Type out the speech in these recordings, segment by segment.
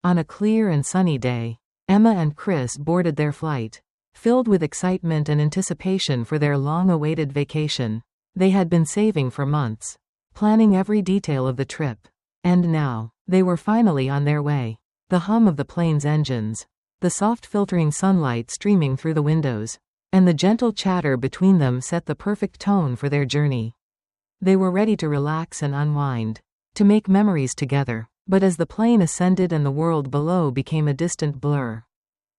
On a clear and sunny day, Emma and Chris boarded their flight. Filled with excitement and anticipation for their long-awaited vacation. They had been saving for months, planning every detail of the trip. And now, they were finally on their way. The hum of the plane's engines, the soft filtering sunlight streaming through the windows, and the gentle chatter between them set the perfect tone for their journey. They were ready to relax and unwind, to make memories together. But as the plane ascended and the world below became a distant blur,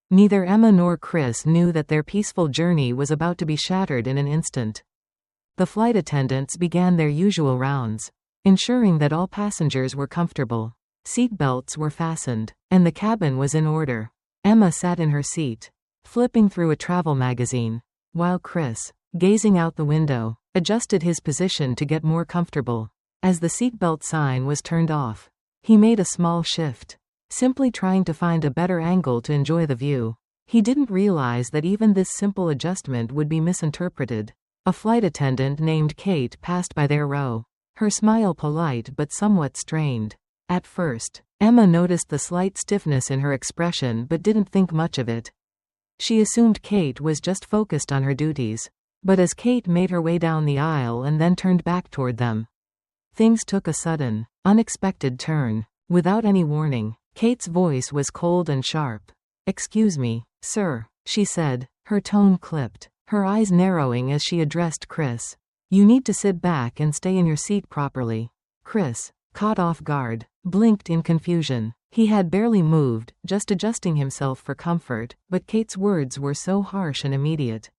neither Emma nor Chris knew that their peaceful journey was about to be shattered in an instant. The flight attendants began their usual rounds, ensuring that all passengers were comfortable. Seat belts were fastened, and the cabin was in order. Emma sat in her seat, flipping through a travel magazine, while Chris, gazing out the window, adjusted his position to get more comfortable. As the seatbelt sign was turned off, he made a small shift, simply trying to find a better angle to enjoy the view. He didn't realize that even this simple adjustment would be misinterpreted. A flight attendant named Kate passed by their row, her smile polite but somewhat strained. At first, Emma noticed the slight stiffness in her expression but didn't think much of it. She assumed Kate was just focused on her duties. But as Kate made her way down the aisle and then turned back toward them, things took a sudden, unexpected turn. Without any warning, Kate's voice was cold and sharp. "Excuse me, sir," she said, her tone clipped, her eyes narrowing as she addressed Chris. "You need to sit back and stay in your seat properly." Chris, caught off guard, blinked in confusion. He had barely moved, just adjusting himself for comfort, but Kate's words were so harsh and immediate.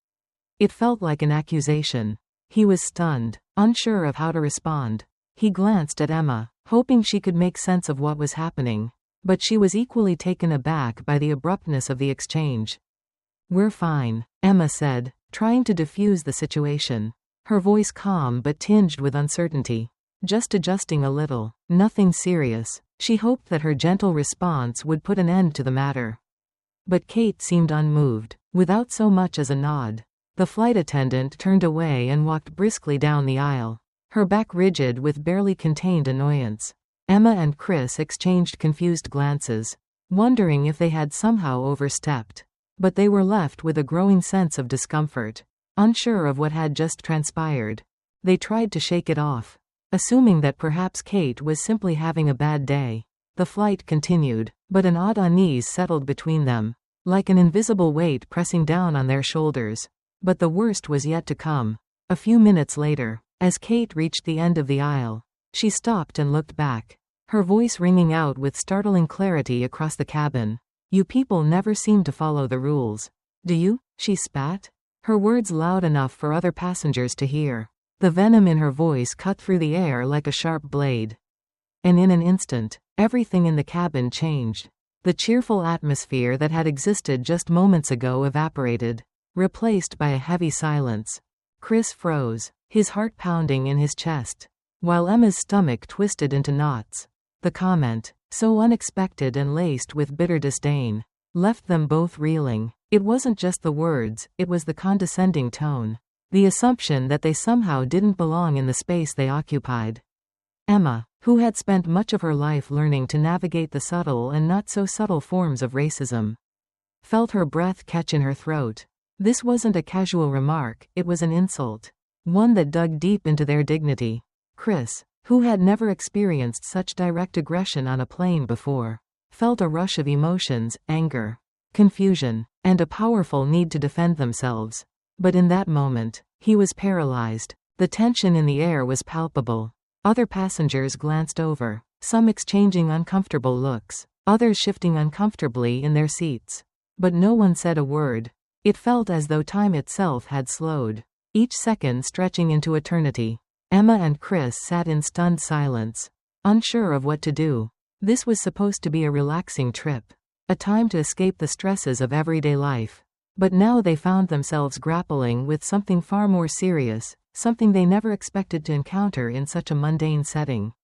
It felt like an accusation. He was stunned, unsure of how to respond. He glanced at Emma, hoping she could make sense of what was happening. But she was equally taken aback by the abruptness of the exchange. "We're fine," Emma said, trying to diffuse the situation. Her voice calm but tinged with uncertainty. "Just adjusting a little. Nothing serious." She hoped that her gentle response would put an end to the matter. But Kate seemed unmoved, without so much as a nod. The flight attendant turned away and walked briskly down the aisle, her back rigid with barely contained annoyance. Emma and Chris exchanged confused glances, wondering if they had somehow overstepped. But they were left with a growing sense of discomfort, unsure of what had just transpired. They tried to shake it off, assuming that perhaps Kate was simply having a bad day. The flight continued, but an odd unease settled between them, like an invisible weight pressing down on their shoulders. But the worst was yet to come. A few minutes later, as Kate reached the end of the aisle, she stopped and looked back, her voice ringing out with startling clarity across the cabin. "You people never seem to follow the rules. Do you?" she spat, her words loud enough for other passengers to hear. The venom in her voice cut through the air like a sharp blade. And in an instant, everything in the cabin changed. The cheerful atmosphere that had existed just moments ago evaporated, replaced by a heavy silence. Chris froze, his heart pounding in his chest, while Emma's stomach twisted into knots. The comment, so unexpected and laced with bitter disdain, left them both reeling. It wasn't just the words, it was the condescending tone. The assumption that they somehow didn't belong in the space they occupied. Emma, who had spent much of her life learning to navigate the subtle and not so subtle forms of racism, felt her breath catch in her throat. This wasn't a casual remark, it was an insult. One that dug deep into their dignity. Chris, who had never experienced such direct aggression on a plane before, felt a rush of emotions, anger, confusion, and a powerful need to defend themselves. But in that moment, he was paralyzed. The tension in the air was palpable. Other passengers glanced over, some exchanging uncomfortable looks, others shifting uncomfortably in their seats. But no one said a word. It felt as though time itself had slowed, each second stretching into eternity. Emma and Chris sat in stunned silence, unsure of what to do. This was supposed to be a relaxing trip, a time to escape the stresses of everyday life. But now they found themselves grappling with something far more serious, something they never expected to encounter in such a mundane setting.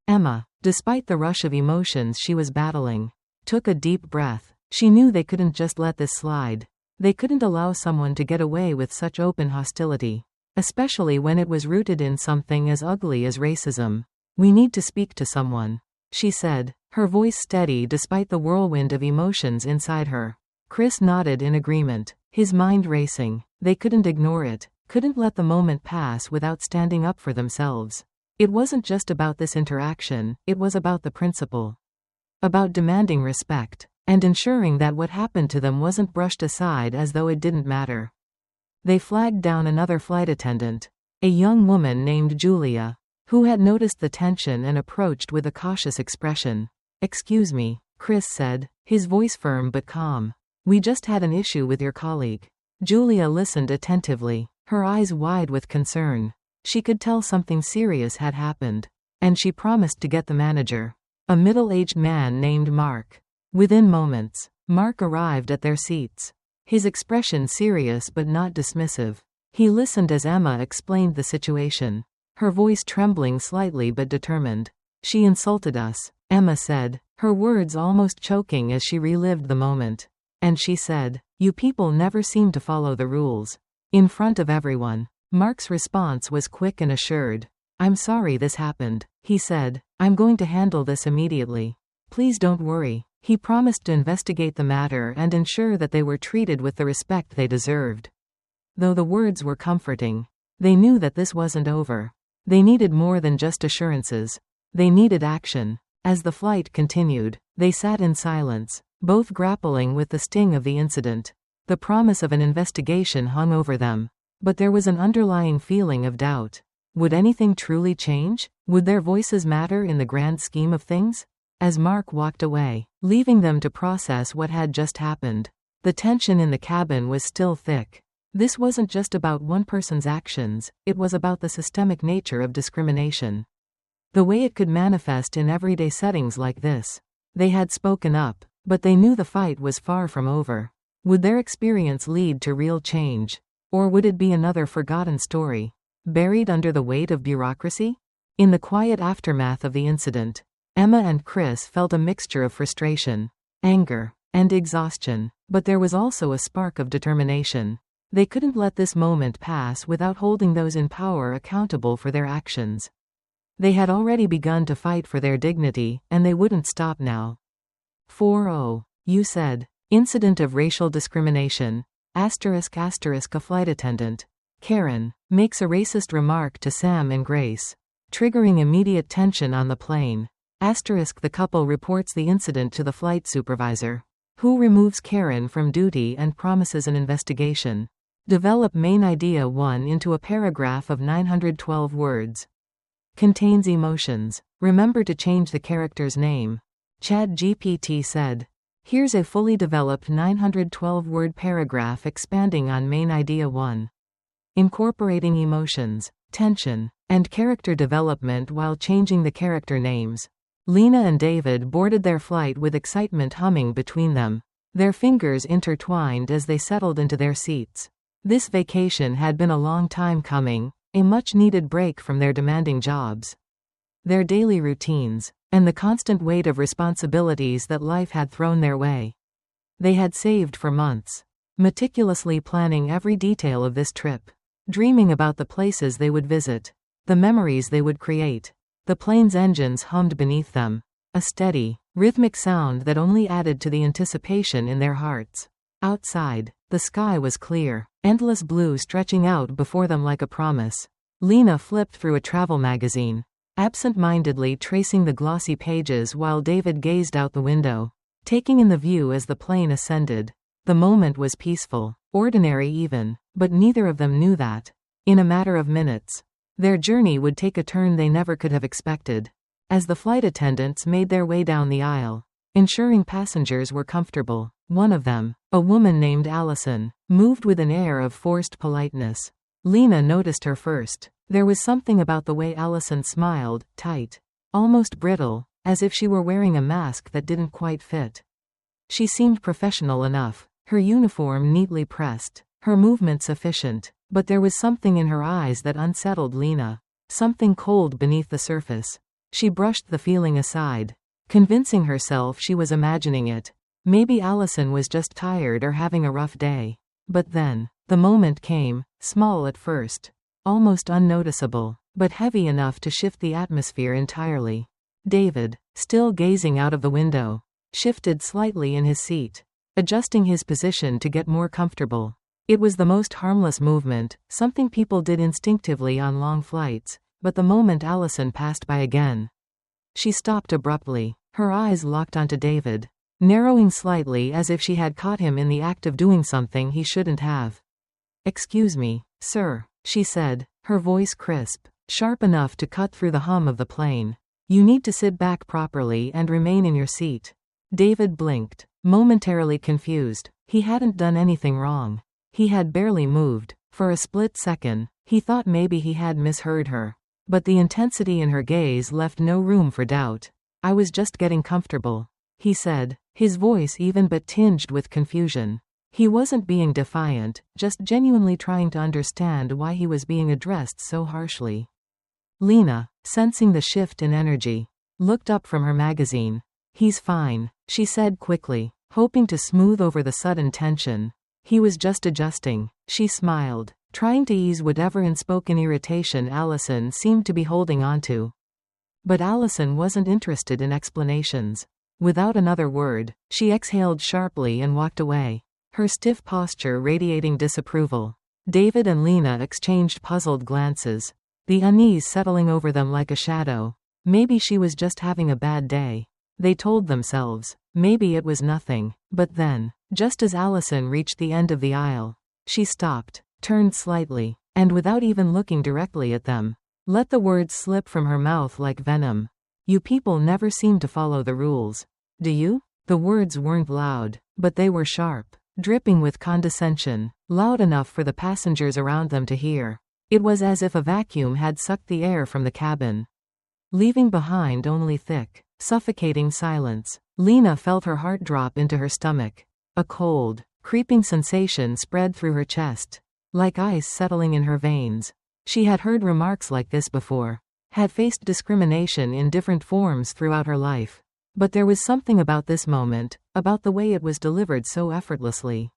Emma, despite the rush of emotions she was battling, took a deep breath. She knew they couldn't just let this slide. They couldn't allow someone to get away with such open hostility, especially when it was rooted in something as ugly as racism. "We need to speak to someone," she said, her voice steady despite the whirlwind of emotions inside her. Chris nodded in agreement, his mind racing. They couldn't ignore it, couldn't let the moment pass without standing up for themselves. It wasn't just about this interaction, it was about the principle. About demanding respect, and ensuring that what happened to them wasn't brushed aside as though it didn't matter. They flagged down another flight attendant, a young woman named Julia, who had noticed the tension and approached with a cautious expression. "Excuse me," Chris said, his voice firm but calm. "We just had an issue with your colleague." Julia listened attentively, her eyes wide with concern. She could tell something serious had happened, and she promised to get the manager, a middle-aged man named Mark. Within moments, Mark arrived at their seats, his expression serious but not dismissive. He listened as Emma explained the situation, her voice trembling slightly but determined. "She insulted us," Emma said, her words almost choking as she relived the moment. "And she said, 'You people never seem to follow the rules.'" In front of everyone, Mark's response was quick and assured. "I'm sorry this happened," he said. "I'm going to handle this immediately. Please don't worry." He promised to investigate the matter and ensure that they were treated with the respect they deserved. Though the words were comforting, they knew that this wasn't over. They needed more than just assurances. They needed action. As the flight continued, they sat in silence, both grappling with the sting of the incident. The promise of an investigation hung over them, but there was an underlying feeling of doubt. Would anything truly change? Would their voices matter in the grand scheme of things? As Mark walked away, leaving them to process what had just happened, the tension in the cabin was still thick. This wasn't just about one person's actions, it was about the systemic nature of discrimination. The way it could manifest in everyday settings like this. They had spoken up, but they knew the fight was far from over. Would their experience lead to real change? Or would it be another forgotten story, buried under the weight of bureaucracy? In the quiet aftermath of the incident, Emma and Chris felt a mixture of frustration, anger, and exhaustion, but there was also a spark of determination. They couldn't let this moment pass without holding those in power accountable for their actions. They had already begun to fight for their dignity, and they wouldn't stop now. 4-0. You said. Incident of racial discrimination. **** A flight attendant, Karen, makes a racist remark to Sam and Grace, triggering immediate tension on the plane. The couple reports the incident to the flight supervisor, who removes Karen from duty and promises an investigation. Develop main idea 1 into a paragraph of 912 words. Contains emotions. Remember to change the character's name. ChatGPT said. Here's a fully developed 912-word paragraph expanding on main idea 1. Incorporating emotions, tension, and character development while changing the character names. Lena and David boarded their flight with excitement humming between them, their fingers intertwined as they settled into their seats. This vacation had been a long time coming, a much-needed break from their demanding jobs, their daily routines, and the constant weight of responsibilities that life had thrown their way. They had saved for months, meticulously planning every detail of this trip, dreaming about the places they would visit, the memories they would create. The plane's engines hummed beneath them, a steady, rhythmic sound that only added to the anticipation in their hearts. Outside, the sky was clear, endless blue stretching out before them like a promise. Lena flipped through a travel magazine, absent-mindedly tracing the glossy pages while David gazed out the window, taking in the view as the plane ascended. The moment was peaceful, ordinary even, but neither of them knew that. In a matter of minutes, their journey would take a turn they never could have expected. As the flight attendants made their way down the aisle, ensuring passengers were comfortable, one of them, a woman named Allison, moved with an air of forced politeness. Lena noticed her first. There was something about the way Allison smiled, tight, almost brittle, as if she were wearing a mask that didn't quite fit. She seemed professional enough, her uniform neatly pressed, her movements efficient, but there was something in her eyes that unsettled Lena, something cold beneath the surface. She brushed the feeling aside, convincing herself she was imagining it. Maybe Allison was just tired or having a rough day. But then, the moment came, small at first, almost unnoticeable, but heavy enough to shift the atmosphere entirely. David, still gazing out of the window, shifted slightly in his seat, adjusting his position to get more comfortable. It was the most harmless movement, something people did instinctively on long flights, but the moment Allison passed by again, she stopped abruptly, her eyes locked onto David, narrowing slightly as if she had caught him in the act of doing something he shouldn't have. "Excuse me, sir," she said, her voice crisp, sharp enough to cut through the hum of the plane. "You need to sit back properly and remain in your seat." David blinked, momentarily confused. He hadn't done anything wrong. He had barely moved. For a split second, he thought maybe he had misheard her. But the intensity in her gaze left no room for doubt. "I was just getting comfortable," he said, his voice even but tinged with confusion. He wasn't being defiant, just genuinely trying to understand why he was being addressed so harshly. Lena, sensing the shift in energy, looked up from her magazine. "He's fine," she said quickly, hoping to smooth over the sudden tension. "He was just adjusting." She smiled, trying to ease whatever unspoken irritation Allison seemed to be holding onto. But Allison wasn't interested in explanations. Without another word, she exhaled sharply and walked away, her stiff posture radiating disapproval. David and Lena exchanged puzzled glances, the unease settling over them like a shadow. Maybe she was just having a bad day, they told themselves. Maybe it was nothing. But then, just as Allison reached the end of the aisle, she stopped, turned slightly, and without even looking directly at them, let the words slip from her mouth like venom. "You people never seem to follow the rules. Do you?" The words weren't loud, but they were sharp, dripping with condescension, loud enough for the passengers around them to hear. It was as if a vacuum had sucked the air from the cabin, leaving behind only thick, suffocating silence. Lena felt her heart drop into her stomach. A cold, creeping sensation spread through her chest, like ice settling in her veins. She had heard remarks like this before, had faced discrimination in different forms throughout her life. But there was something about this moment, about the way it was delivered so effortlessly,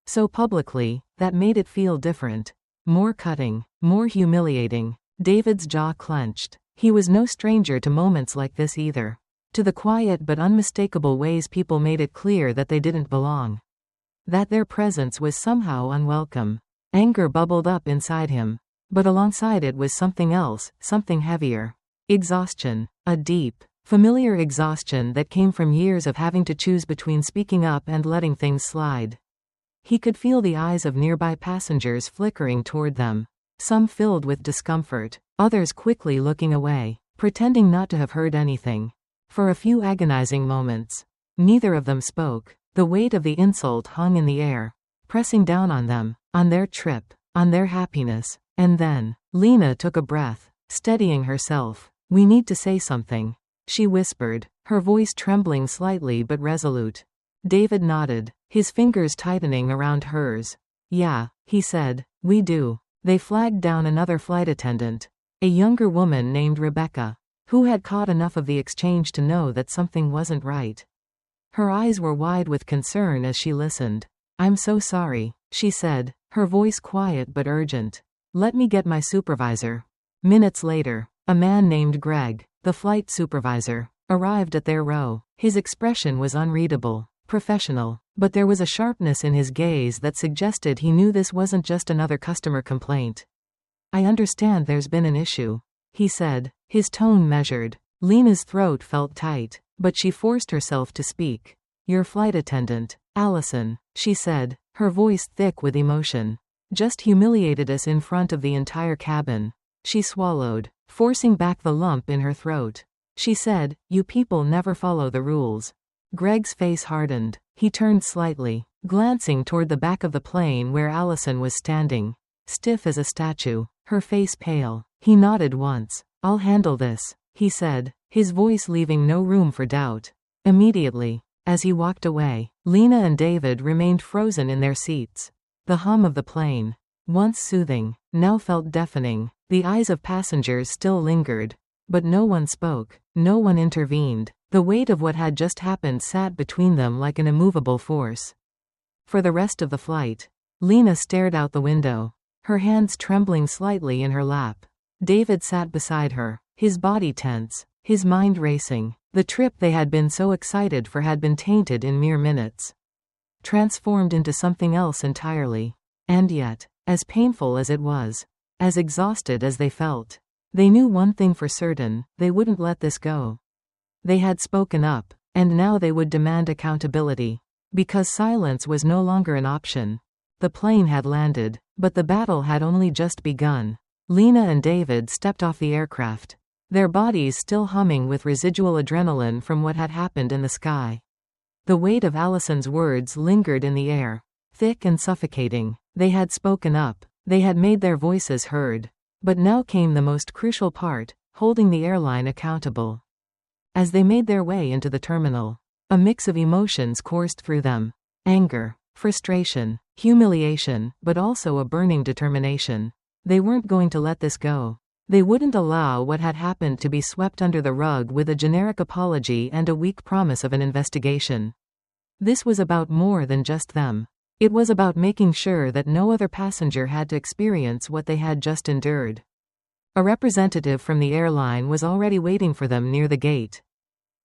so publicly, that made it feel different. More cutting, more humiliating. David's jaw clenched. He was no stranger to moments like this either. To the quiet but unmistakable ways people made it clear that they didn't belong, that their presence was somehow unwelcome. Anger bubbled up inside him. But alongside it was something else, something heavier. Exhaustion. A deep, familiar exhaustion that came from years of having to choose between speaking up and letting things slide. He could feel the eyes of nearby passengers flickering toward them, some filled with discomfort, others quickly looking away, pretending not to have heard anything. For a few agonizing moments, neither of them spoke. The weight of the insult hung in the air, pressing down on them, on their trip, on their happiness. And then, Lena took a breath, steadying herself. "We need to say something," she whispered, her voice trembling slightly but resolute. David nodded, his fingers tightening around hers. "Yeah," he said, "we do." They flagged down another flight attendant, a younger woman named Rebecca, who had caught enough of the exchange to know that something wasn't right. Her eyes were wide with concern as she listened. "I'm so sorry," she said, her voice quiet but urgent. "Let me get my supervisor." Minutes later, a man named Greg, the flight supervisor, arrived at their row. His expression was unreadable, professional, but there was a sharpness in his gaze that suggested he knew this wasn't just another customer complaint. "I understand there's been an issue," he said, his tone measured. Lena's throat felt tight, but she forced herself to speak. "Your flight attendant, Allison," she said, her voice thick with emotion, "just humiliated us in front of the entire cabin." She swallowed, forcing back the lump in her throat. She said, "You people never follow the rules." Greg's face hardened. He turned slightly, glancing toward the back of the plane where Allison was standing, stiff as a statue, her face pale. He nodded once. "I'll handle this," he said, his voice leaving no room for doubt. Immediately, as he walked away, Lena and David remained frozen in their seats. The hum of the plane, once soothing, now felt deafening. The eyes of passengers still lingered, but no one spoke, no one intervened. The weight of what had just happened sat between them like an immovable force. For the rest of the flight, Lena stared out the window, her hands trembling slightly in her lap. David sat beside her, his body tense, his mind racing. The trip they had been so excited for had been tainted in mere minutes, transformed into something else entirely. And yet, as painful as it was, as exhausted as they felt, they knew one thing for certain: they wouldn't let this go. They had spoken up, and now they would demand accountability. Because silence was no longer an option. The plane had landed, but the battle had only just begun. Lena and David stepped off the aircraft, their bodies still humming with residual adrenaline from what had happened in the sky. The weight of Allison's words lingered in the air, thick and suffocating. They had spoken up, they had made their voices heard. But now came the most crucial part: holding the airline accountable. As they made their way into the terminal, a mix of emotions coursed through them: anger, frustration, humiliation, but also a burning determination. They weren't going to let this go. They wouldn't allow what had happened to be swept under the rug with a generic apology and a weak promise of an investigation. This was about more than just them. It was about making sure that no other passenger had to experience what they had just endured. A representative from the airline was already waiting for them near the gate,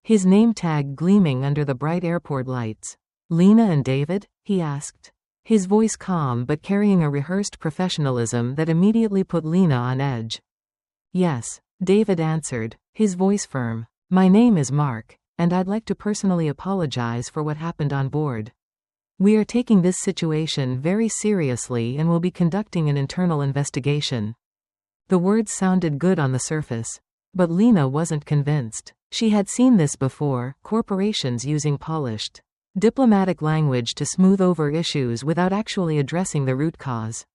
his name tag gleaming under the bright airport lights. "Lena and David?" he asked, his voice calm but carrying a rehearsed professionalism that immediately put Lena on edge. "Yes," David answered, his voice firm. "My name is Mark, and I'd like to personally apologize for what happened on board. We are taking this situation very seriously and will be conducting an internal investigation." The words sounded good on the surface, but Lena wasn't convinced. She had seen this before: corporations using polished, diplomatic language to smooth over issues without actually addressing the root cause.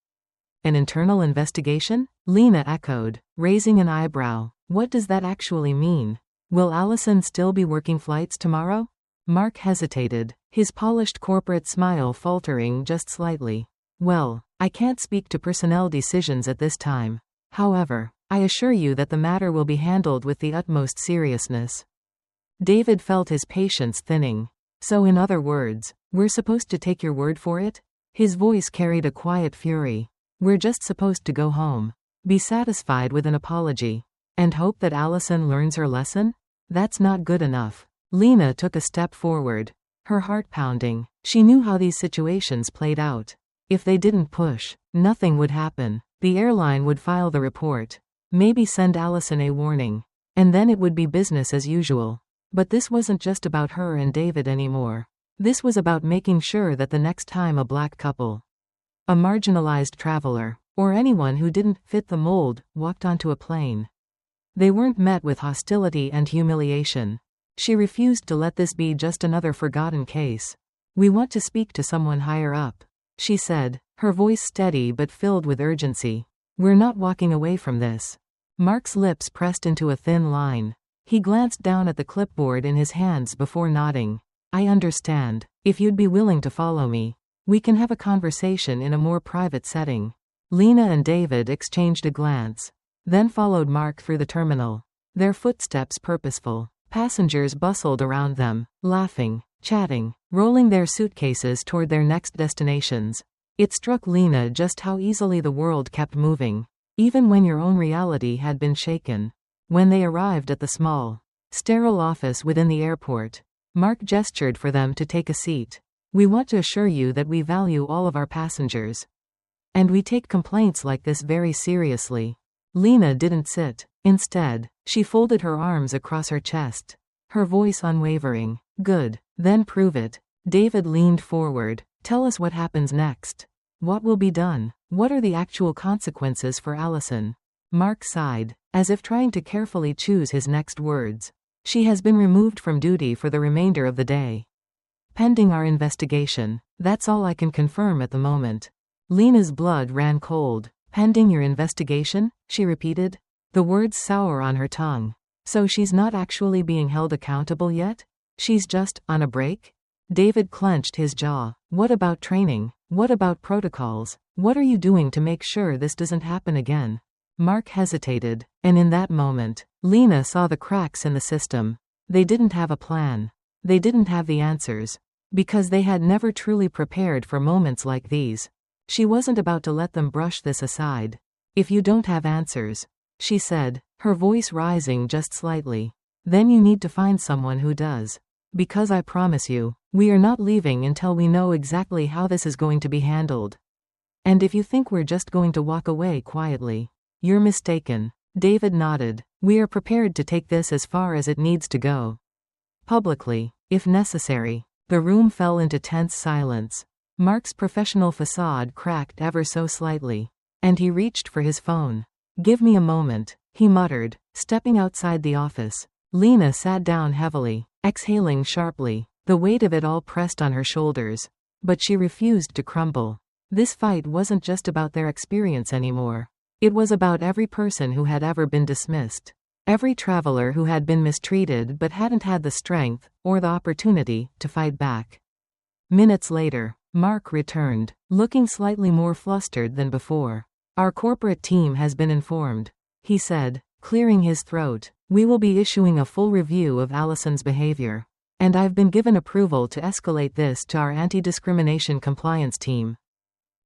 "An internal investigation?" Lena echoed, raising an eyebrow. "What does that actually mean? Will Allison still be working flights tomorrow?" Mark hesitated, his polished corporate smile faltering just slightly. "Well, I can't speak to personnel decisions at this time. However, I assure you that the matter will be handled with the utmost seriousness." David felt his patience thinning. "So in other words, we're supposed to take your word for it?" His voice carried a quiet fury. "We're just supposed to go home, be satisfied with an apology, and hope that Allison learns her lesson? That's not good enough." Lena took a step forward, her heart pounding. She knew how these situations played out. If they didn't push, nothing would happen. The airline would file the report, maybe send Allison a warning, and then it would be business as usual. But this wasn't just about her and David anymore. This was about making sure that the next time a black couple, a marginalized traveler, or anyone who didn't fit the mold walked onto a plane, they weren't met with hostility and humiliation. She refused to let this be just another forgotten case. "We want to speak to someone higher up," she said, her voice steady but filled with urgency. "We're not walking away from this." Mark's lips pressed into a thin line. He glanced down at the clipboard in his hands before nodding. "I understand. If you'd be willing to follow me, we can have a conversation in a more private setting." Lena and David exchanged a glance, then followed Mark through the terminal, their footsteps purposeful. Passengers bustled around them, laughing, chatting, rolling their suitcases toward their next destinations. It struck Lena just how easily the world kept moving, even when your own reality had been shaken. When they arrived at the small, sterile office within the airport, Mark gestured for them to take a seat. "We want to assure you that we value all of our passengers, and we take complaints like this very seriously." Lena didn't sit. Instead, she folded her arms across her chest, her voice unwavering. "Good. Then prove it." David leaned forward. "Tell us what happens next. What will be done? What are the actual consequences for Allison?" Mark sighed, as if trying to carefully choose his next words. "She has been removed from duty for the remainder of the day, pending our investigation. That's all I can confirm at the moment." Lena's blood ran cold. "Pending your investigation?" she repeated, the words sour on her tongue. "So she's not actually being held accountable yet? She's just on a break?" David clenched his jaw. "What about training? What about protocols? What are you doing to make sure this doesn't happen again?" Mark hesitated, and in that moment, Lena saw the cracks in the system. They didn't have a plan. They didn't have the answers, because they had never truly prepared for moments like these. She wasn't about to let them brush this aside. "If you don't have answers," she said, her voice rising just slightly, Then you need to find someone who does. Because I promise you, we are not leaving until we know exactly how this is going to be handled. And if you think we're just going to walk away quietly, you're mistaken. David nodded. We are prepared to take this as far as it needs to go. Publicly, if necessary. The room fell into tense silence. Mark's professional facade cracked ever so slightly, and he reached for his phone. Give me a moment, he muttered, stepping outside the office. Lena sat down heavily, exhaling sharply, the weight of it all pressed on her shoulders. But she refused to crumble. This fight wasn't just about their experience anymore. It was about every person who had ever been dismissed. Every traveler who had been mistreated but hadn't had the strength, or the opportunity, to fight back. Minutes later, Mark returned, looking slightly more flustered than before. Our corporate team has been informed, he said, clearing his throat. We will be issuing a full review of Allison's behavior. And I've been given approval to escalate this to our anti-discrimination compliance team.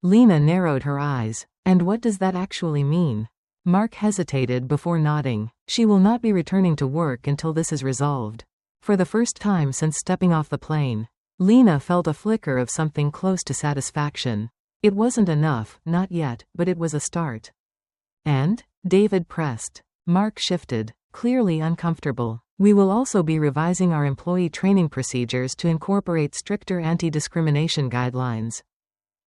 Lena narrowed her eyes. And what does that actually mean? Mark hesitated before nodding. She will not be returning to work until this is resolved. For the first time since stepping off the plane, Lena felt a flicker of something close to satisfaction. It wasn't enough, not yet, but it was a start. And? David pressed. Mark shifted, clearly uncomfortable. We will also be revising our employee training procedures to incorporate stricter anti-discrimination guidelines.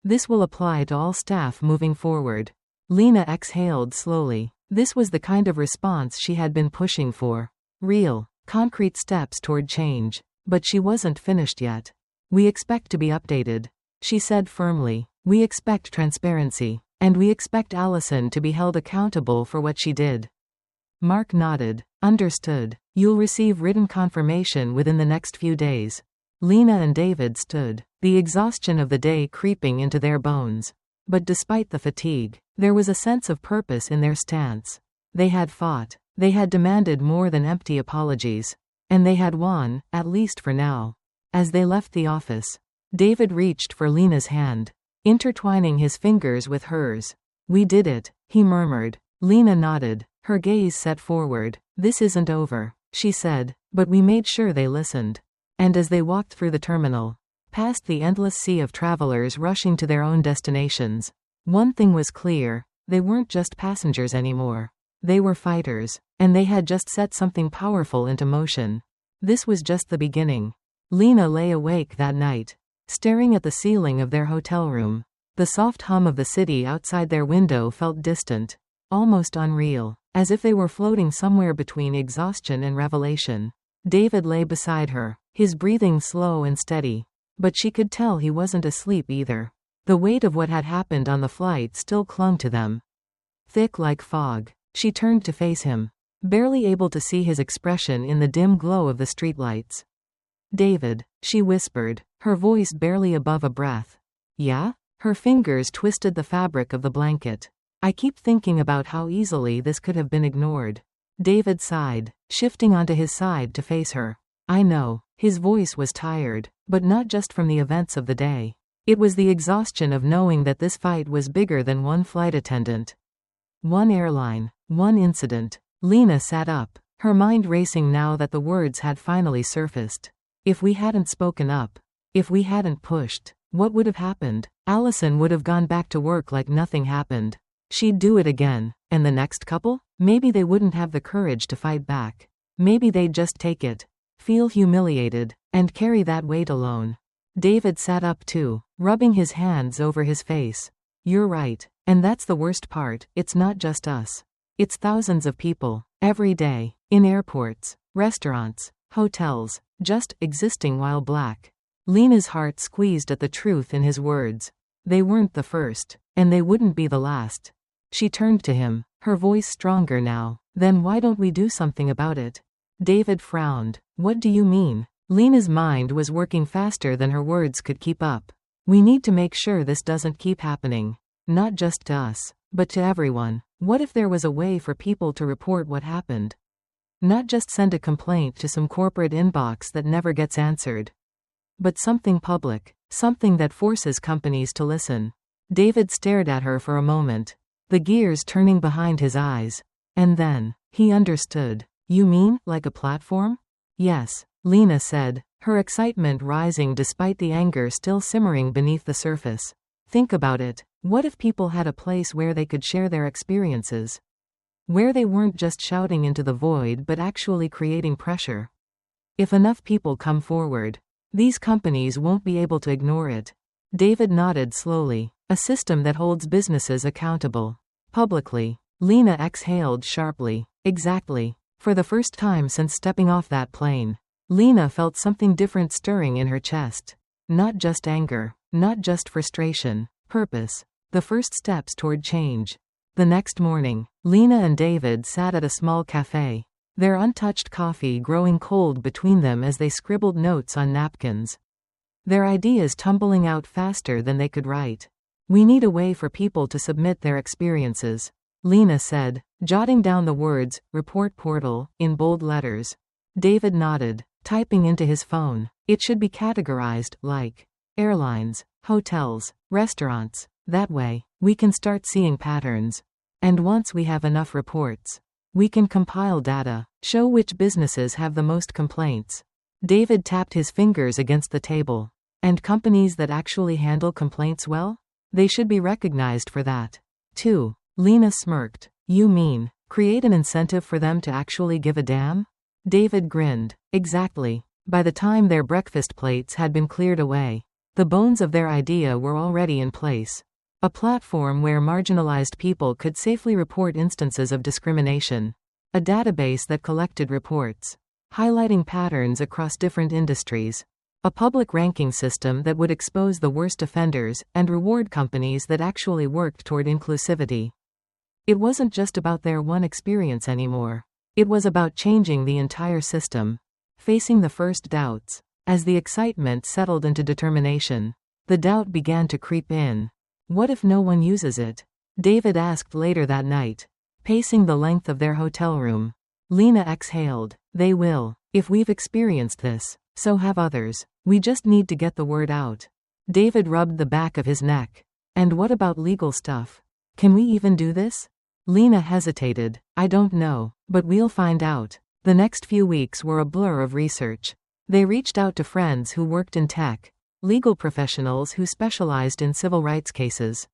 This will apply to all staff moving forward. Lena exhaled slowly. This was the kind of response she had been pushing for. Real, concrete steps toward change. But she wasn't finished yet. We expect to be updated, she said firmly. We expect transparency. And we expect Allison to be held accountable for what she did. Mark nodded. Understood. You'll receive written confirmation within the next few days. Lena and David stood, the exhaustion of the day creeping into their bones. But despite the fatigue, there was a sense of purpose in their stance. They had fought. They had demanded more than empty apologies. And they had won, at least for now. As they left the office, David reached for Lena's hand, intertwining his fingers with hers. We did it, he murmured. Lena nodded, her gaze set forward. This isn't over, she said, but we made sure they listened. And as they walked through the terminal, past the endless sea of travelers rushing to their own destinations, one thing was clear, they weren't just passengers anymore. They were fighters, and they had just set something powerful into motion. This was just the beginning. Lena lay awake that night, staring at the ceiling of their hotel room. The soft hum of the city outside their window felt distant, almost unreal, as if they were floating somewhere between exhaustion and revelation. David lay beside her, his breathing slow and steady. But she could tell he wasn't asleep either. The weight of what had happened on the flight still clung to them. Thick like fog, she turned to face him, barely able to see his expression in the dim glow of the streetlights. David, she whispered, her voice barely above a breath. Yeah? Her fingers twisted the fabric of the blanket. I keep thinking about how easily this could have been ignored. David sighed, shifting onto his side to face her. I know. His voice was tired, but not just from the events of the day. It was the exhaustion of knowing that this fight was bigger than one flight attendant. One airline, one incident. Lena sat up, her mind racing now that the words had finally surfaced. If we hadn't spoken up, if we hadn't pushed, what would have happened? Allison would have gone back to work like nothing happened. She'd do it again, and the next couple? Maybe they wouldn't have the courage to fight back. Maybe they'd just take it, feel humiliated, and carry that weight alone. David sat up too, rubbing his hands over his face. You're right, and that's the worst part, it's not just us. It's thousands of people, every day, in airports, restaurants, hotels, just existing while black. Lena's heart squeezed at the truth in his words. They weren't the first, and they wouldn't be the last. She turned to him, her voice stronger now. Then why don't we do something about it? David frowned. What do you mean? Lena's mind was working faster than her words could keep up. We need to make sure this doesn't keep happening. Not just to us, but to everyone. What if there was a way for people to report what happened? Not just send a complaint to some corporate inbox that never gets answered. But something public, something that forces companies to listen. David stared at her for a moment, the gears turning behind his eyes. And then, he understood. You mean, like a platform? Yes, Lena said, her excitement rising despite the anger still simmering beneath the surface. Think about it. What if people had a place where they could share their experiences? Where they weren't just shouting into the void but actually creating pressure? If enough people come forward, these companies won't be able to ignore it. David nodded slowly. A system that holds businesses accountable. Publicly. Lena exhaled sharply. Exactly. For the first time since stepping off that plane, Lena felt something different stirring in her chest. Not just anger. Not just frustration. Purpose. The first steps toward change. The next morning, Lena and David sat at a small cafe, their untouched coffee growing cold between them as they scribbled notes on napkins. Their ideas tumbling out faster than they could write. We need a way for people to submit their experiences, Lena said, jotting down the words, report portal, in bold letters. David nodded, typing into his phone. It should be categorized, like airlines, hotels, restaurants. That way, we can start seeing patterns. And once we have enough reports, we can compile data, show which businesses have the most complaints. David tapped his fingers against the table. And companies that actually handle complaints well? They should be recognized for that, too. Lena smirked. You mean, create an incentive for them to actually give a damn? David grinned. Exactly. By the time their breakfast plates had been cleared away, the bones of their idea were already in place. A platform where marginalized people could safely report instances of discrimination. A database that collected reports, highlighting patterns across different industries. A public ranking system that would expose the worst offenders and reward companies that actually worked toward inclusivity. It wasn't just about their one experience anymore. It was about changing the entire system. Facing the first doubts. As the excitement settled into determination, the doubt began to creep in. What if no one uses it? David asked later that night, pacing the length of their hotel room. Lena exhaled. They will. If we've experienced this, so have others. We just need to get the word out. David rubbed the back of his neck. And what about legal stuff? Can we even do this? Lena hesitated. I don't know, but we'll find out. The next few weeks were a blur of research. They reached out to friends who worked in tech, legal professionals who specialized in civil rights cases,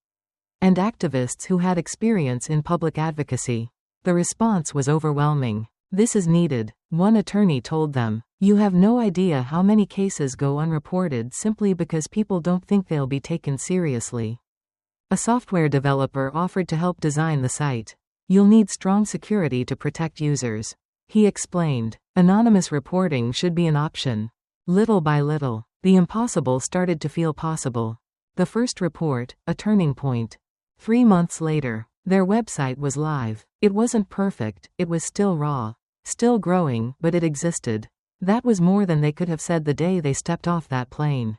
and activists who had experience in public advocacy. The response was overwhelming. This is needed, one attorney told them. You have no idea how many cases go unreported simply because people don't think they'll be taken seriously. A software developer offered to help design the site. You'll need strong security to protect users. He explained. Anonymous reporting should be an option. Little by little, the impossible started to feel possible. The first report, a turning point. 3 months later, their website was live. It wasn't perfect, it was still raw. Still growing, but it existed. That was more than they could have said the day they stepped off that plane.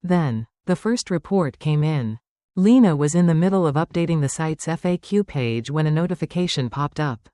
Then, the first report came in. Lena was in the middle of updating the site's FAQ page when a notification popped up.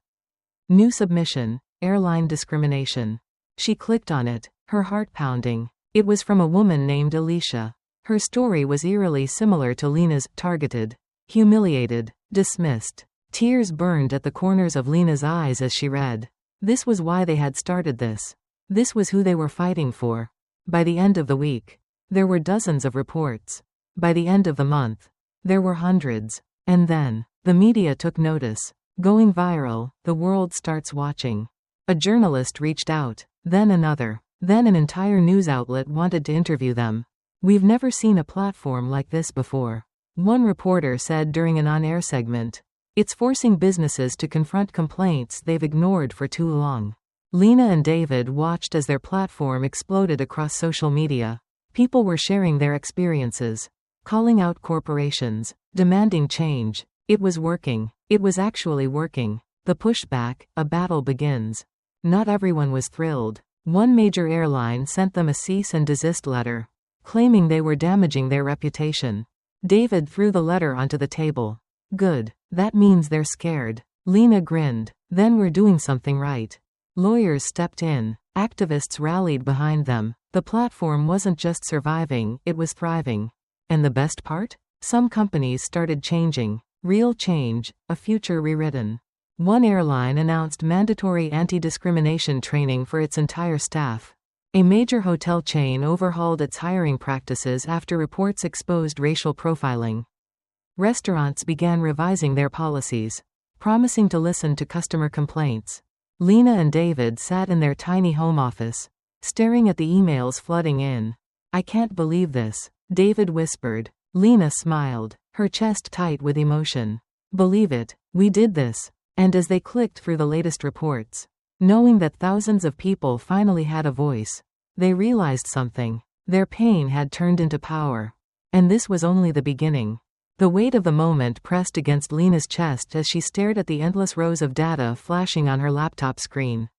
New submission, airline discrimination. She clicked on it, her heart pounding. It was from a woman named Alicia. Her story was eerily similar to Lena's, targeted, humiliated, dismissed. Tears burned at the corners of Lena's eyes as she read. This was why they had started this. This was who they were fighting for. By the end of the week, there were dozens of reports. By the end of the month, there were hundreds. And then, the media took notice. Going viral, the world starts watching. A journalist reached out, then another, then an entire news outlet wanted to interview them. We've never seen a platform like this before. One reporter said during an on-air segment. It's forcing businesses to confront complaints they've ignored for too long. Lena and David watched as their platform exploded across social media. People were sharing their experiences, calling out corporations, demanding change. It was working. It was actually working. The pushback, a battle begins. Not everyone was thrilled. One major airline sent them a cease and desist letter, claiming they were damaging their reputation. David threw the letter onto the table. Good. That means they're scared. Lena grinned. Then we're doing something right. Lawyers stepped in. Activists rallied behind them. The platform wasn't just surviving, it was thriving. And the best part? Some companies started changing. Real change, a future rewritten. One airline announced mandatory anti-discrimination training for its entire staff. A major hotel chain overhauled its hiring practices after reports exposed racial profiling. Restaurants began revising their policies, promising to listen to customer complaints. Lena and David sat in their tiny home office, staring at the emails flooding in. "I can't believe this," David whispered. Lena smiled, her chest tight with emotion. "Believe it, we did this." And as they clicked through the latest reports, knowing that thousands of people finally had a voice, they realized something. Their pain had turned into power. And this was only the beginning. The weight of the moment pressed against Lena's chest as she stared at the endless rows of data flashing on her laptop screen.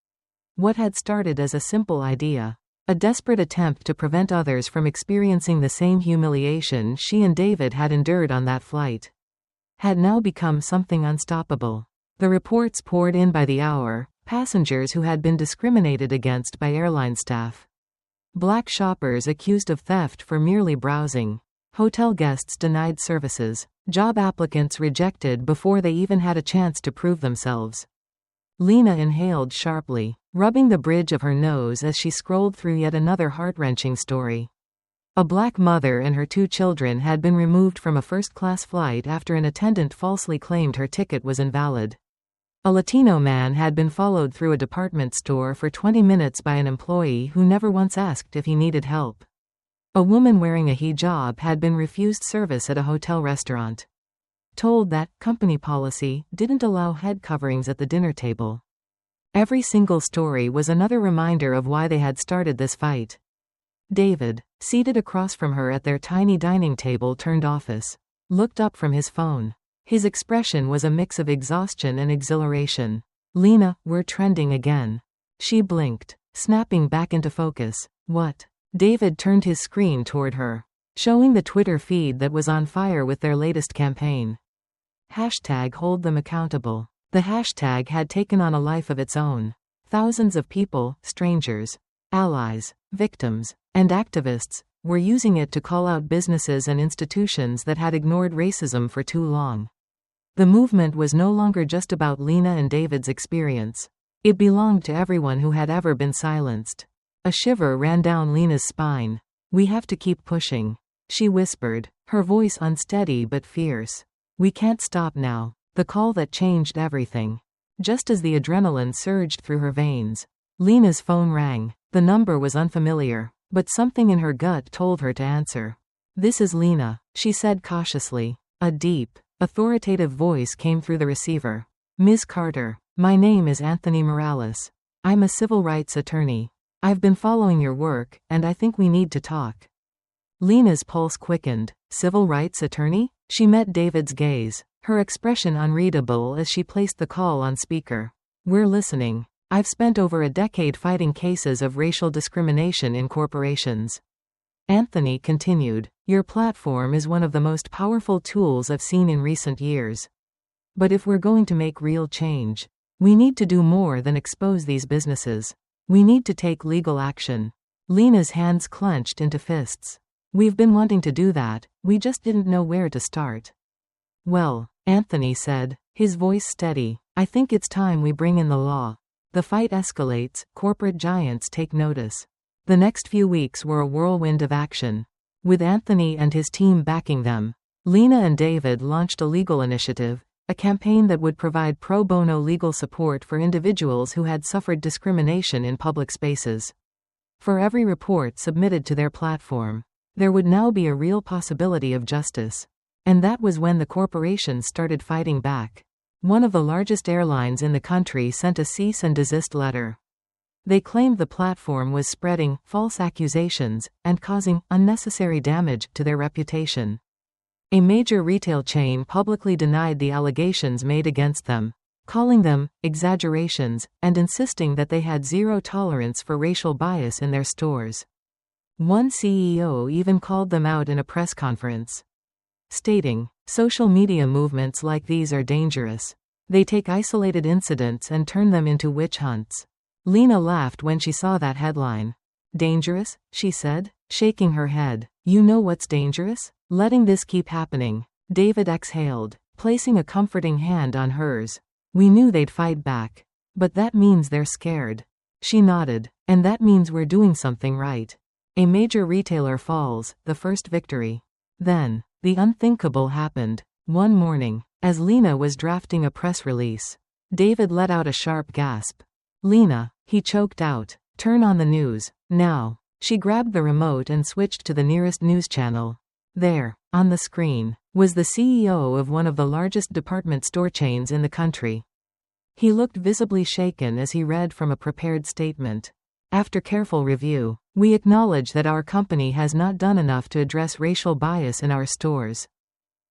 What had started as a simple idea, a desperate attempt to prevent others from experiencing the same humiliation she and David had endured on that flight, had now become something unstoppable. The reports poured in by the hour, passengers who had been discriminated against by airline staff. Black shoppers accused of theft for merely browsing. Hotel guests denied services. Job applicants rejected before they even had a chance to prove themselves. Lena inhaled sharply, rubbing the bridge of her nose as she scrolled through yet another heart-wrenching story. A black mother and her 2 children had been removed from a first-class flight after an attendant falsely claimed her ticket was invalid. A Latino man had been followed through a department store for 20 minutes by an employee who never once asked if he needed help. A woman wearing a hijab had been refused service at a hotel restaurant, told that company policy didn't allow head coverings at the dinner table. Every single story was another reminder of why they had started this fight. David, seated across from her at their tiny dining table turned office, looked up from his phone. His expression was a mix of exhaustion and exhilaration. "Lena, we're trending again." She blinked, snapping back into focus. "What?" David turned his screen toward her, showing the Twitter feed that was on fire with their latest campaign. #Hold them accountable. The hashtag had taken on a life of its own. Thousands of people, strangers, allies, victims, and activists, were using it to call out businesses and institutions that had ignored racism for too long. The movement was no longer just about Lena and David's experience. It belonged to everyone who had ever been silenced. A shiver ran down Lena's spine. "We have to keep pushing," she whispered, her voice unsteady but fierce. "We can't stop now." The call that changed everything. Just as the adrenaline surged through her veins, Lena's phone rang. The number was unfamiliar, but something in her gut told her to answer. "This is Lena," she said cautiously. A deep, authoritative voice came through the receiver. "Ms. Carter, my name is Anthony Morales. I'm a civil rights attorney. I've been following your work, and I think we need to talk." Lena's pulse quickened. "Civil rights attorney?" She met David's gaze, her expression unreadable as she placed the call on speaker. "We're listening. I've spent over a decade fighting cases of racial discrimination in corporations." Anthony continued, "Your platform is one of the most powerful tools I've seen in recent years. But if we're going to make real change, we need to do more than expose these businesses. We need to take legal action." Lena's hands clenched into fists. "We've been wanting to do that, we just didn't know where to start." "Well," Anthony said, his voice steady, "I think it's time we bring in the law." The fight escalates, corporate giants take notice. The next few weeks were a whirlwind of action. With Anthony and his team backing them, Lena and David launched a legal initiative, a campaign that would provide pro bono legal support for individuals who had suffered discrimination in public spaces. For every report submitted to their platform, there would now be a real possibility of justice. And that was when the corporations started fighting back. One of the largest airlines in the country sent a cease and desist letter. They claimed the platform was spreading false accusations and causing unnecessary damage to their reputation. A major retail chain publicly denied the allegations made against them, calling them exaggerations and insisting that they had zero tolerance for racial bias in their stores. One CEO even called them out in a press conference, stating, "Social media movements like these are dangerous. They take isolated incidents and turn them into witch hunts." Lena laughed when she saw that headline. "Dangerous?" she said, shaking her head. "You know what's dangerous? Letting this keep happening." David exhaled, placing a comforting hand on hers. We knew they'd fight back. But that means they're scared. She nodded. And that means we're doing something right. A major retailer falls, the first victory. Then, the unthinkable happened. One morning, as Lena was drafting a press release, David let out a sharp gasp. Lena, he choked out. Turn on the news. Now. She grabbed the remote and switched to the nearest news channel. There, on the screen, was the CEO of one of the largest department store chains in the country. He looked visibly shaken as he read from a prepared statement. After careful review, we acknowledge that our company has not done enough to address racial bias in our stores.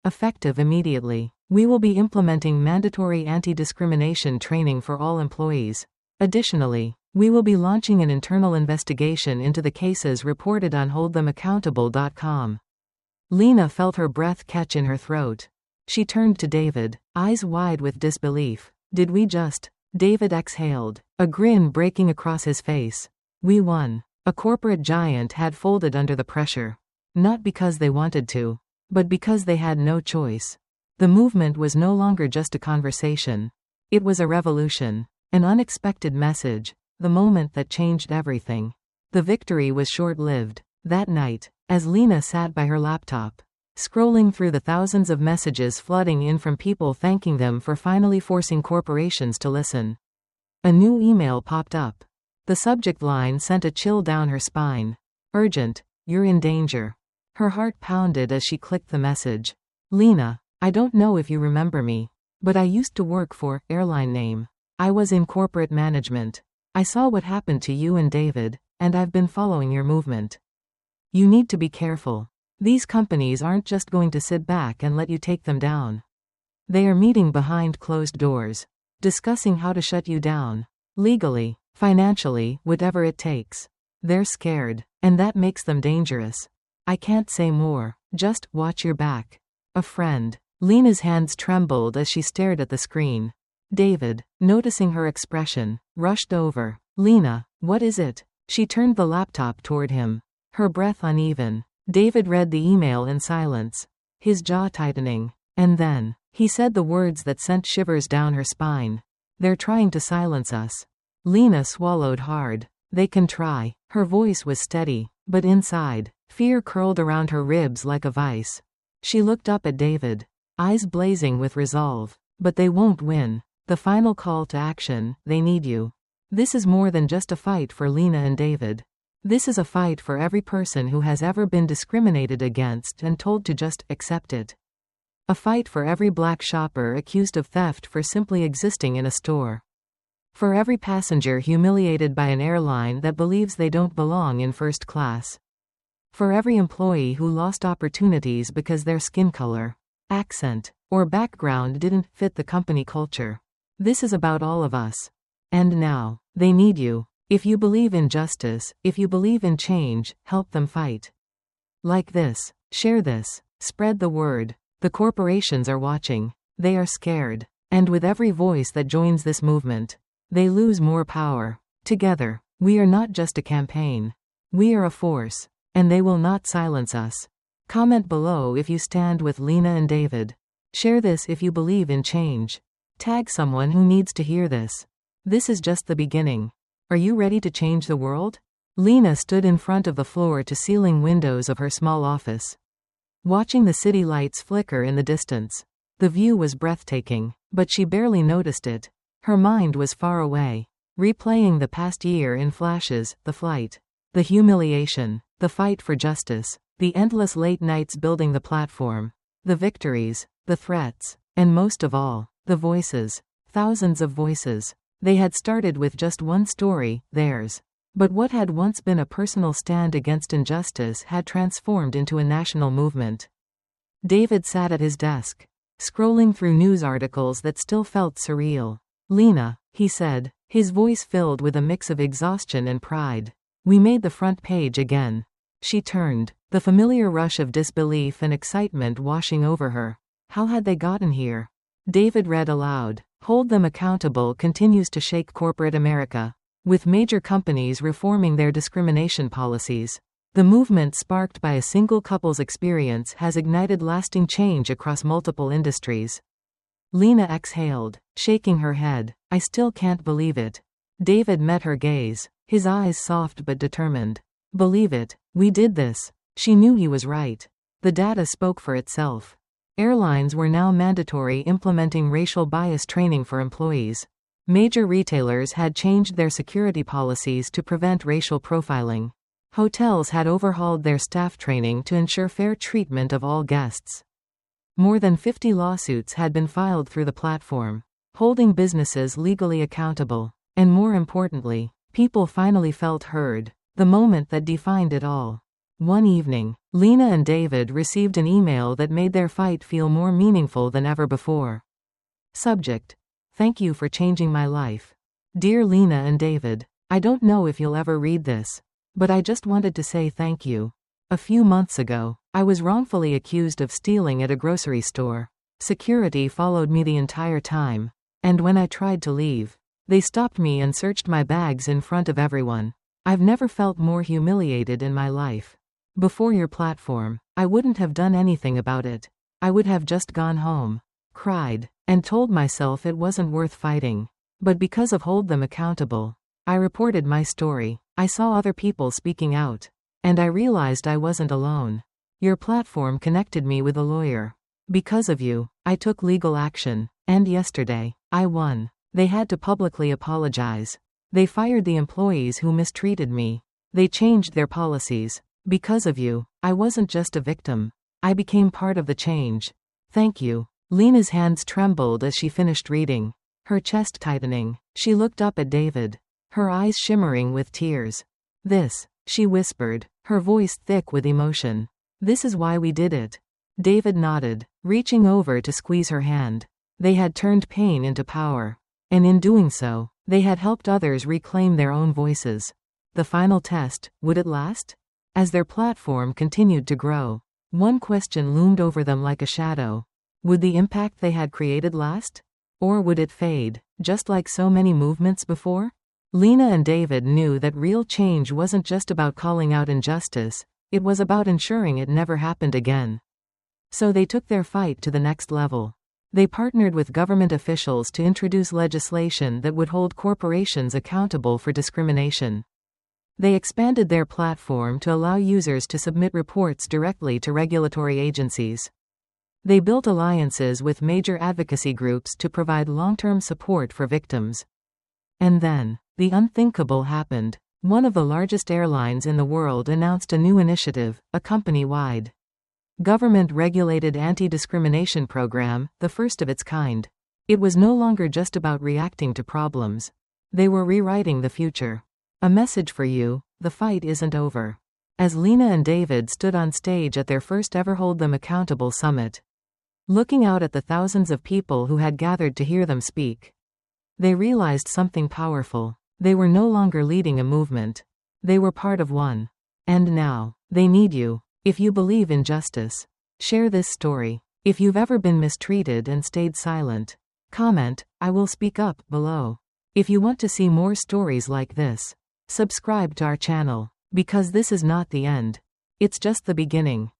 Effective immediately, we will be implementing mandatory anti-discrimination training for all employees. Additionally, we will be launching an internal investigation into the cases reported on holdthemaccountable.com. Lena felt her breath catch in her throat. She turned to David, eyes wide with disbelief. Did we just? David exhaled, a grin breaking across his face. We won. A corporate giant had folded under the pressure. Not because they wanted to, but because they had no choice. The movement was no longer just a conversation. It was a revolution. An unexpected message. The moment that changed everything. The victory was short-lived. That night, as Lena sat by her laptop, scrolling through the thousands of messages flooding in from people thanking them for finally forcing corporations to listen, a new email popped up. The subject line sent a chill down her spine. Urgent, you're in danger. Her heart pounded as she clicked the message. Lena, I don't know if you remember me, but I used to work for, airline name. I was in corporate management. I saw what happened to you and David, and I've been following your movement. You need to be careful. These companies aren't just going to sit back and let you take them down. They are meeting behind closed doors, discussing how to shut you down. Legally, financially, whatever it takes. They're scared, and that makes them dangerous. I can't say more. Just watch your back. A friend. Lena's hands trembled as she stared at the screen. David, noticing her expression, rushed over. Lena, what is it? She turned the laptop toward him, her breath uneven. David read the email in silence, his jaw tightening. And then, he said the words that sent shivers down her spine. They're trying to silence us. Lena swallowed hard. They can try. Her voice was steady, but inside, fear curled around her ribs like a vice. She looked up at David, eyes blazing with resolve. But they won't win. The final call to action, they need you. This is more than just a fight for Lena and David. This is a fight for every person who has ever been discriminated against and told to just accept it. A fight for every black shopper accused of theft for simply existing in a store. For every passenger humiliated by an airline that believes they don't belong in first class. For every employee who lost opportunities because their skin color, accent, or background didn't fit the company culture. This is about all of us. And now, they need you. If you believe in justice, if you believe in change, help them fight. Like this. Share this. Spread the word. The corporations are watching. They are scared. And with every voice that joins this movement, they lose more power. Together, we are not just a campaign. We are a force. And they will not silence us. Comment below if you stand with Lena and David. Share this if you believe in change. Tag someone who needs to hear this. This is just the beginning. Are you ready to change the world? Lena stood in front of the floor-to-ceiling windows of her small office, watching the city lights flicker in the distance. The view was breathtaking, but she barely noticed it. Her mind was far away, replaying the past year in flashes, the flight, the humiliation, the fight for justice, the endless late nights building the platform, the victories, the threats, and most of all, the voices. Thousands of voices. They had started with just one story, theirs. But what had once been a personal stand against injustice had transformed into a national movement. David sat at his desk, scrolling through news articles that still felt surreal. Lena, he said, his voice filled with a mix of exhaustion and pride. We made the front page again. She turned, the familiar rush of disbelief and excitement washing over her. How had they gotten here? David read aloud. Hold them accountable continues to shake corporate America, with major companies reforming their discrimination policies. The movement sparked by a single couple's experience has ignited lasting change across multiple industries. Lena exhaled, shaking her head. I still can't believe it. David met her gaze, his eyes soft but determined. Believe it. We did this. She knew he was right. The data spoke for itself. Airlines were now mandatory implementing racial bias training for employees. Major retailers had changed their security policies to prevent racial profiling. Hotels had overhauled their staff training to ensure fair treatment of all guests. More than 50 lawsuits had been filed through the platform, holding businesses legally accountable. And more importantly, people finally felt heard. The moment that defined it all. One evening, Lena and David received an email that made their fight feel more meaningful than ever before. Subject: Thank you for changing my life. Dear Lena and David, I don't know if you'll ever read this, but I just wanted to say thank you. A few months ago, I was wrongfully accused of stealing at a grocery store. Security followed me the entire time, and when I tried to leave, they stopped me and searched my bags in front of everyone. I've never felt more humiliated in my life. Before your platform, I wouldn't have done anything about it. I would have just gone home, cried, and told myself it wasn't worth fighting. But because of hold them accountable, I reported my story. I saw other people speaking out, and I realized I wasn't alone. Your platform connected me with a lawyer. Because of you, I took legal action, and yesterday, I won. They had to publicly apologize. They fired the employees who mistreated me. They changed their policies. Because of you, I wasn't just a victim. I became part of the change. Thank you. Lena's hands trembled as she finished reading, her chest tightening. She looked up at David, her eyes shimmering with tears. This, she whispered, her voice thick with emotion. This is why we did it. David nodded, reaching over to squeeze her hand. They had turned pain into power. And in doing so, they had helped others reclaim their own voices. The final test, would it last? As their platform continued to grow, one question loomed over them like a shadow. Would the impact they had created last? Or would it fade, just like so many movements before? Lena and David knew that real change wasn't just about calling out injustice, it was about ensuring it never happened again. So they took their fight to the next level. They partnered with government officials to introduce legislation that would hold corporations accountable for discrimination. They expanded their platform to allow users to submit reports directly to regulatory agencies. They built alliances with major advocacy groups to provide long-term support for victims. And then, the unthinkable happened. One of the largest airlines in the world announced a new initiative, a company-wide, government-regulated anti-discrimination program, the first of its kind. It was no longer just about reacting to problems. They were rewriting the future. A message for you, the fight isn't over. As Lena and David stood on stage at their first ever Hold Them Accountable summit, looking out at the thousands of people who had gathered to hear them speak, they realized something powerful. They were no longer leading a movement. They were part of one. And now, they need you. If you believe in justice, share this story. If you've ever been mistreated and stayed silent, comment, I will speak up, below. If you want to see more stories like this, subscribe to our channel, because this is not the end. It's just the beginning.